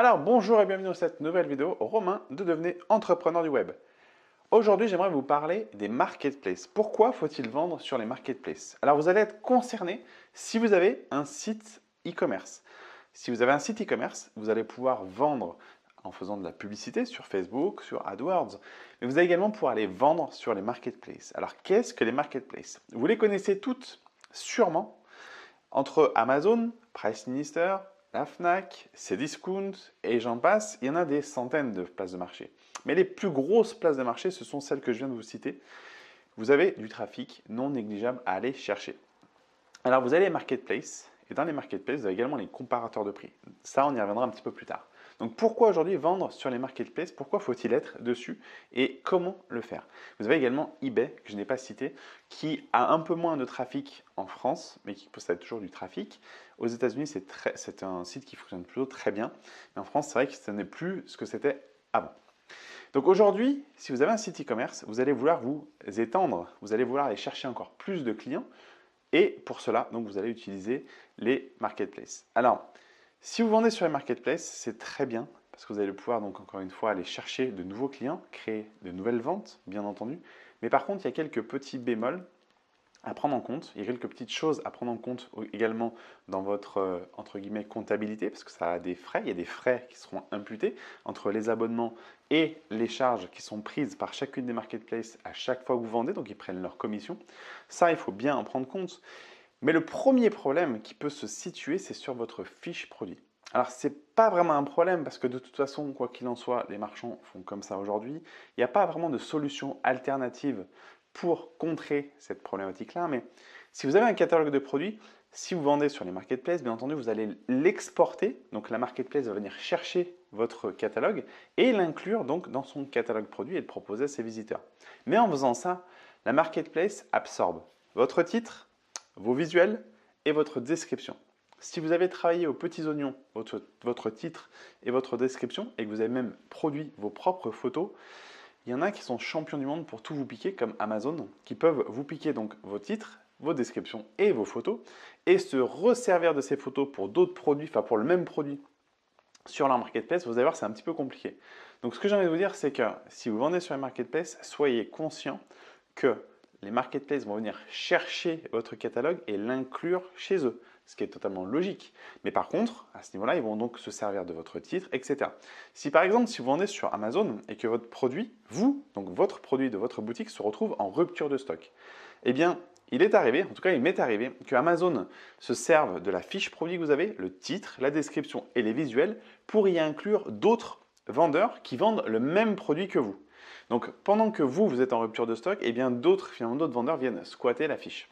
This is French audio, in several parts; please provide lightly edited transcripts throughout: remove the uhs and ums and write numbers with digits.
Alors bonjour et bienvenue dans cette nouvelle vidéo, Romain de Devenez entrepreneur du web. Aujourd'hui, j'aimerais vous parler des marketplaces. Pourquoi faut-il vendre sur les marketplaces? Alors vous allez être concerné si vous avez un site e-commerce. Si vous avez un site e-commerce, vous allez pouvoir vendre en faisant de la publicité sur Facebook, sur AdWords, mais vous allez également pouvoir aller vendre sur les marketplaces. Alors qu'est-ce que les marketplaces? Vous les connaissez toutes sûrement. Entre Amazon, Price Minister, la Fnac, Cdiscount et j'en passe, il y en a des centaines de places de marché. Mais les plus grosses places de marché, ce sont celles que je viens de vous citer. Vous avez du trafic non négligeable à aller chercher. Alors vous avez les marketplaces, et dans les marketplaces, vous avez également les comparateurs de prix. Ça, on y reviendra un petit peu plus tard. Donc pourquoi aujourd'hui vendre sur les marketplaces? Pourquoi faut-il être dessus? Et comment le faire? Vous avez également eBay, que je n'ai pas cité, qui a un peu moins de trafic en France, mais qui possède toujours du trafic. Aux États-Unis, c'est un site qui fonctionne plutôt très bien. Mais en France, c'est vrai que ce n'est plus ce que c'était avant. Donc aujourd'hui, si vous avez un site e-commerce, vous allez vouloir vous étendre, vous allez vouloir aller chercher encore plus de clients. Et pour cela, donc, vous allez utiliser les marketplaces. Alors, si vous vendez sur les marketplaces, c'est très bien parce que vous allez pouvoir, donc, encore une fois, aller chercher de nouveaux clients, créer de nouvelles ventes, bien entendu. Mais par contre, il y a quelques petits bémols à prendre en compte. Il y a quelques petites choses à prendre en compte également dans votre, entre guillemets, comptabilité, parce que ça a des frais. Il y a des frais qui seront imputés entre les abonnements et les charges qui sont prises par chacune des marketplaces à chaque fois que vous vendez, donc ils prennent leur commission. Ça, il faut bien en prendre compte. Mais le premier problème qui peut se situer, c'est sur votre fiche produit. Alors, ce n'est pas vraiment un problème parce que de toute façon, quoi qu'il en soit, les marchands font comme ça aujourd'hui. Il n'y a pas vraiment de solution alternative pour contrer cette problématique-là. Mais si vous avez un catalogue de produits, si vous vendez sur les marketplaces, bien entendu, vous allez l'exporter. Donc, la marketplace va venir chercher votre catalogue et l'inclure donc dans son catalogue produit et le proposer à ses visiteurs. Mais en faisant ça, la marketplace absorbe votre titre, vos visuels et votre description. Si vous avez travaillé aux petits oignons votre titre et votre description et que vous avez même produit vos propres photos, il y en a qui sont champions du monde pour tout vous piquer comme Amazon, qui peuvent vous piquer donc vos titres, vos descriptions et vos photos et se resservir de ces photos pour d'autres produits, enfin pour le même produit sur leur marketplace. Vous allez voir, c'est un petit peu compliqué. Donc ce que j'ai envie de vous dire, c'est que si vous vendez sur les marketplaces, soyez conscient que les marketplaces vont venir chercher votre catalogue et l'inclure chez eux, ce qui est totalement logique. Mais par contre, à ce niveau-là, ils vont donc se servir de votre titre, etc. Si par exemple, si vous vendez sur Amazon et que votre produit, donc votre produit de votre boutique se retrouve en rupture de stock, eh bien, il est arrivé, en tout cas il m'est arrivé, que Amazon se serve de la fiche produit que vous avez, le titre, la description et les visuels, pour y inclure d'autres vendeurs qui vendent le même produit que vous. Donc pendant que vous êtes en rupture de stock, eh bien d'autres vendeurs viennent squatter la fiche.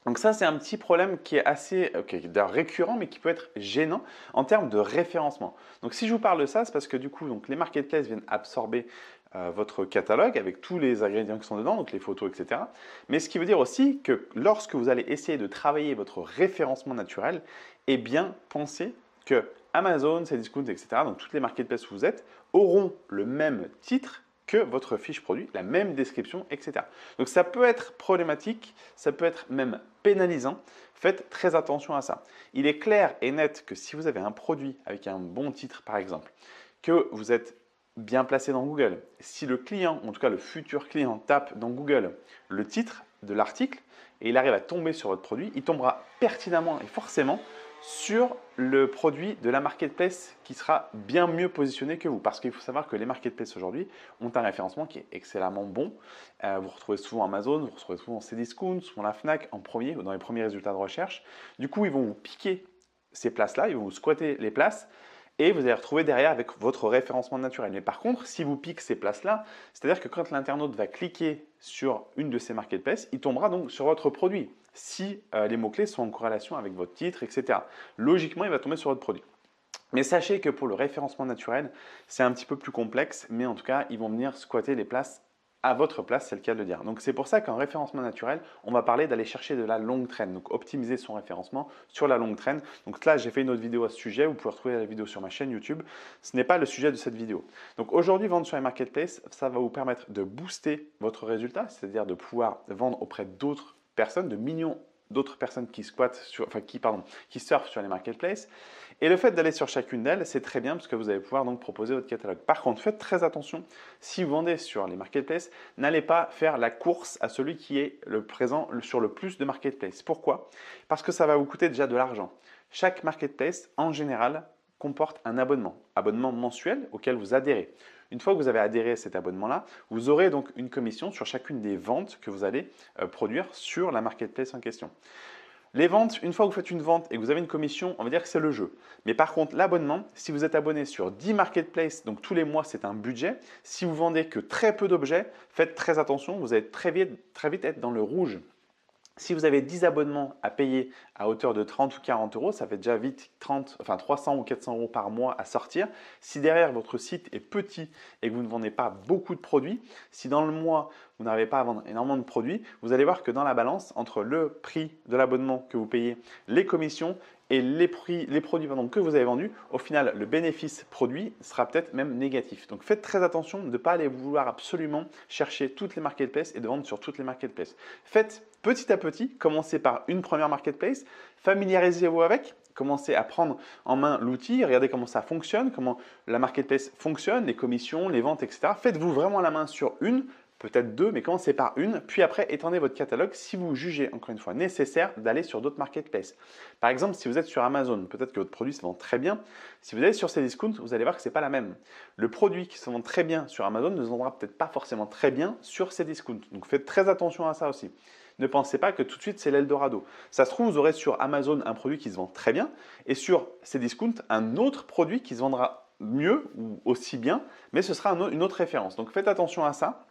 Donc ça, c'est un petit problème qui est assez récurrent, mais qui peut être gênant en termes de référencement. Donc si je vous parle de ça, c'est parce que du coup, donc, les marketplaces viennent absorber votre catalogue avec tous les ingrédients qui sont dedans, donc les photos, etc. Mais ce qui veut dire aussi que lorsque vous allez essayer de travailler votre référencement naturel, eh bien, pensez que Amazon, Cdiscount, etc., donc toutes les marketplaces où vous êtes, auront le même titre que votre fiche produit, la même description, etc. Donc ça peut être problématique, ça peut être même pénalisant. Faites très attention à ça. Il est clair et net que si vous avez un produit avec un bon titre, par exemple, que vous êtes bien placé dans Google, si le client, en tout cas le futur client, tape dans Google le titre de l'article et il arrive à tomber sur votre produit, il tombera pertinemment et forcément sur le produit de la marketplace qui sera bien mieux positionné que vous. Parce qu'il faut savoir que les marketplaces aujourd'hui ont un référencement qui est excellemment bon. Vous retrouvez souvent Amazon, vous retrouvez souvent Cdiscount, souvent la Fnac en premier, dans les premiers résultats de recherche. Du coup, ils vont vous piquer ces places-là, ils vont vous squatter les places et vous allez retrouver derrière avec votre référencement naturel. Mais par contre, si vous piquez ces places-là, c'est-à-dire que quand l'internaute va cliquer sur une de ces marketplaces, il tombera donc sur votre produit si les mots-clés sont en corrélation avec votre titre, etc. Logiquement, il va tomber sur votre produit. Mais sachez que pour le référencement naturel, c'est un petit peu plus complexe, mais en tout cas, ils vont venir squatter les places à votre place, c'est le cas de le dire. Donc c'est pour ça qu'en référencement naturel, on va parler d'aller chercher de la longue traîne, donc optimiser son référencement sur la longue traîne. Donc là, j'ai fait une autre vidéo à ce sujet, vous pouvez retrouver la vidéo sur ma chaîne YouTube. Ce n'est pas le sujet de cette vidéo. Donc aujourd'hui, vendre sur les marketplaces, ça va vous permettre de booster votre résultat, c'est-à-dire de pouvoir vendre auprès d'autres personnes, de millions d'autres personnes qui squattent, qui surfent sur les marketplaces. Et le fait d'aller sur chacune d'elles, c'est très bien parce que vous allez pouvoir donc proposer votre catalogue. Par contre, faites très attention, si vous vendez sur les marketplaces, n'allez pas faire la course à celui qui est le présent sur le plus de marketplaces. Pourquoi? Parce que ça va vous coûter déjà de l'argent. Chaque marketplace, en général, comporte un abonnement mensuel auquel vous adhérez. Une fois que vous avez adhéré à cet abonnement-là, vous aurez donc une commission sur chacune des ventes que vous allez produire sur la marketplace en question. Les ventes, une fois que vous faites une vente et que vous avez une commission, on va dire que c'est le jeu. Mais par contre, l'abonnement, si vous êtes abonné sur 10 marketplaces, donc tous les mois, c'est un budget. Si vous vendez que très peu d'objets, faites très attention, vous allez très vite être dans le rouge. Si vous avez 10 abonnements à payer à hauteur de 30 ou 40 euros, ça fait déjà vite 300 ou 400 euros par mois à sortir. Si derrière votre site est petit et que vous ne vendez pas beaucoup de produits, si dans le mois vous n'arrivez pas à vendre énormément de produits, vous allez voir que dans la balance, entre le prix de l'abonnement que vous payez, les commissions et les produits que vous avez vendus, au final, le bénéfice produit sera peut-être même négatif. Donc faites très attention de ne pas aller vouloir absolument chercher toutes les marketplaces et de vendre sur toutes les marketplaces. Faites petit à petit, commencez par une première marketplace, familiarisez-vous avec, commencez à prendre en main l'outil, regardez comment ça fonctionne, comment la marketplace fonctionne, les commissions, les ventes, etc. Faites-vous vraiment la main sur une, peut-être deux, mais commencez par une, puis après étendez votre catalogue si vous jugez, encore une fois, nécessaire d'aller sur d'autres marketplaces. Par exemple, si vous êtes sur Amazon, peut-être que votre produit se vend très bien. Si vous allez sur Cdiscount, vous allez voir que ce n'est pas la même. Le produit qui se vend très bien sur Amazon ne se vendra peut-être pas forcément très bien sur Cdiscount. Donc faites très attention à ça aussi. Ne pensez pas que tout de suite c'est l'Eldorado. Ça se trouve, vous aurez sur Amazon un produit qui se vend très bien et sur Cdiscount un autre produit qui se vendra mieux ou aussi bien, mais ce sera une autre référence. Donc faites attention à ça.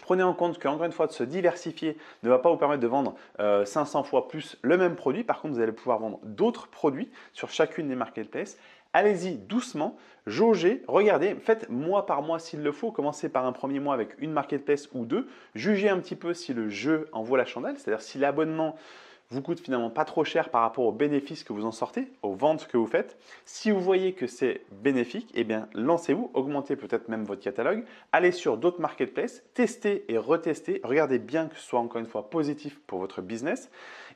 Prenez en compte qu'encore une fois, de se diversifier ne va pas vous permettre de vendre 500 fois plus le même produit. Par contre, vous allez pouvoir vendre d'autres produits sur chacune des marketplaces. Allez-y doucement, jaugez, regardez, faites mois par mois s'il le faut. Commencez par un premier mois avec une marketplace ou deux. Jugez un petit peu si le jeu en vaut la chandelle, c'est-à-dire si l'abonnement vous coûte finalement pas trop cher par rapport aux bénéfices que vous en sortez, aux ventes que vous faites. Si vous voyez que c'est bénéfique, eh bien lancez-vous, augmentez peut-être même votre catalogue, allez sur d'autres marketplaces, testez et retestez, regardez bien que ce soit encore une fois positif pour votre business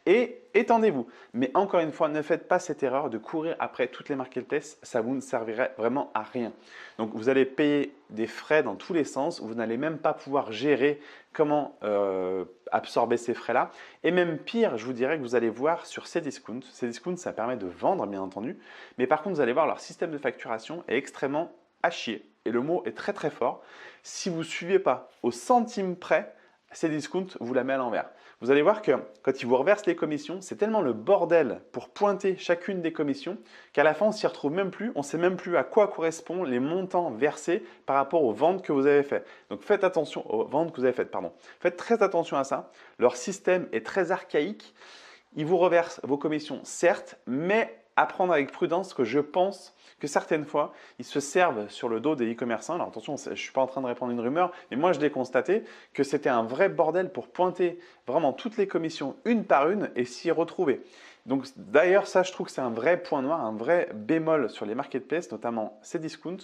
et étendez-vous. Mais encore une fois, ne faites pas cette erreur de courir après toutes les marketplaces, ça vous ne servirait vraiment à rien. Donc vous allez payer des frais dans tous les sens, vous n'allez même pas pouvoir gérer comment absorber ces frais-là. Et même pire, je vous dirais que vous allez voir sur Cdiscount. Cdiscount, ça permet de vendre, bien entendu. Mais par contre, vous allez voir, leur système de facturation est extrêmement à chier. Et le mot est très très fort. Si vous ne suivez pas au centime près, Cdiscount vous la met à l'envers. Vous allez voir que quand ils vous reversent les commissions, c'est tellement le bordel pour pointer chacune des commissions qu'à la fin, on s'y retrouve même plus. On ne sait même plus à quoi correspondent les montants versés par rapport aux ventes que vous avez faites. Donc faites attention aux ventes que vous avez faites. Faites très attention à ça. Leur système est très archaïque. Ils vous reversent vos commissions, certes, mais à prendre avec prudence que je pense que certaines fois, ils se servent sur le dos des e-commerçants. Alors attention, je ne suis pas en train de répandre une rumeur, mais moi je l'ai constaté que c'était un vrai bordel pour pointer vraiment toutes les commissions une par une et s'y retrouver. Donc d'ailleurs, ça je trouve que c'est un vrai point noir, un vrai bémol sur les marketplaces, notamment Cdiscount,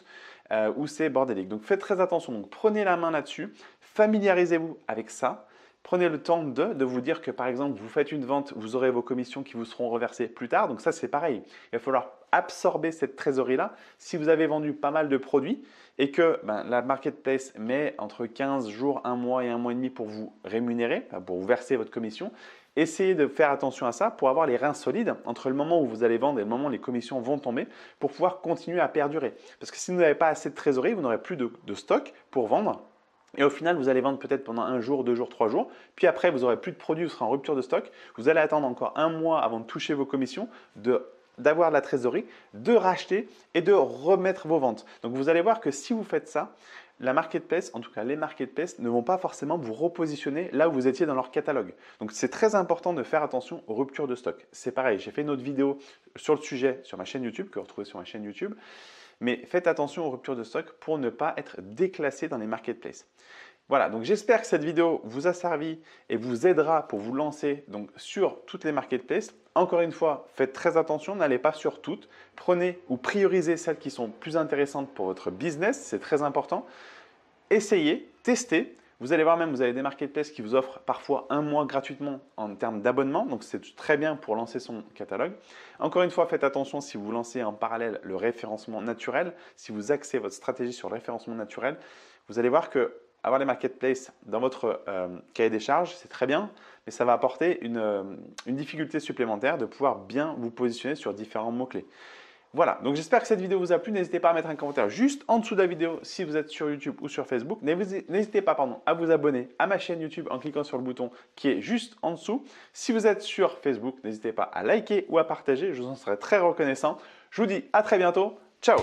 où c'est bordélique. Donc faites très attention, donc prenez la main là-dessus, familiarisez-vous avec ça. Prenez le temps de vous dire que par exemple, vous faites une vente, vous aurez vos commissions qui vous seront reversées plus tard. Donc ça, c'est pareil. Il va falloir absorber cette trésorerie-là. Si vous avez vendu pas mal de produits et que la marketplace met entre 15 jours, un mois et un mois et demi pour vous rémunérer, pour vous verser votre commission, essayez de faire attention à ça pour avoir les reins solides entre le moment où vous allez vendre et le moment où les commissions vont tomber pour pouvoir continuer à perdurer. Parce que si vous n'avez pas assez de trésorerie, vous n'aurez plus de stock pour vendre. Et au final, vous allez vendre peut-être pendant 1 jour, 2 jours, 3 jours. Puis après, vous n'aurez plus de produits, vous serez en rupture de stock. Vous allez attendre encore 1 mois avant de toucher vos commissions, d'avoir de la trésorerie, de racheter et de remettre vos ventes. Donc vous allez voir que si vous faites ça, la marketplace, en tout cas les marketplaces, ne vont pas forcément vous repositionner là où vous étiez dans leur catalogue. Donc c'est très important de faire attention aux ruptures de stock. C'est pareil, j'ai fait une autre vidéo sur le sujet sur ma chaîne YouTube, que vous retrouvez sur ma chaîne YouTube. Mais faites attention aux ruptures de stock pour ne pas être déclassé dans les marketplaces. Voilà, donc j'espère que cette vidéo vous a servi et vous aidera pour vous lancer donc, sur toutes les marketplaces. Encore une fois, faites très attention, n'allez pas sur toutes. Prenez ou priorisez celles qui sont plus intéressantes pour votre business, c'est très important. Essayez, testez. Vous allez voir même, vous avez des marketplaces qui vous offrent parfois un mois gratuitement en termes d'abonnement. Donc, c'est très bien pour lancer son catalogue. Encore une fois, faites attention si vous lancez en parallèle le référencement naturel. Si vous axez votre stratégie sur le référencement naturel, vous allez voir que avoir les marketplaces dans votre cahier des charges, c'est très bien, mais ça va apporter une difficulté supplémentaire de pouvoir bien vous positionner sur différents mots-clés. Voilà, donc j'espère que cette vidéo vous a plu. N'hésitez pas à mettre un commentaire juste en dessous de la vidéo si vous êtes sur YouTube ou sur Facebook. N'hésitez pas à vous abonner à ma chaîne YouTube en cliquant sur le bouton qui est juste en dessous. Si vous êtes sur Facebook, n'hésitez pas à liker ou à partager. Je vous en serai très reconnaissant. Je vous dis à très bientôt. Ciao!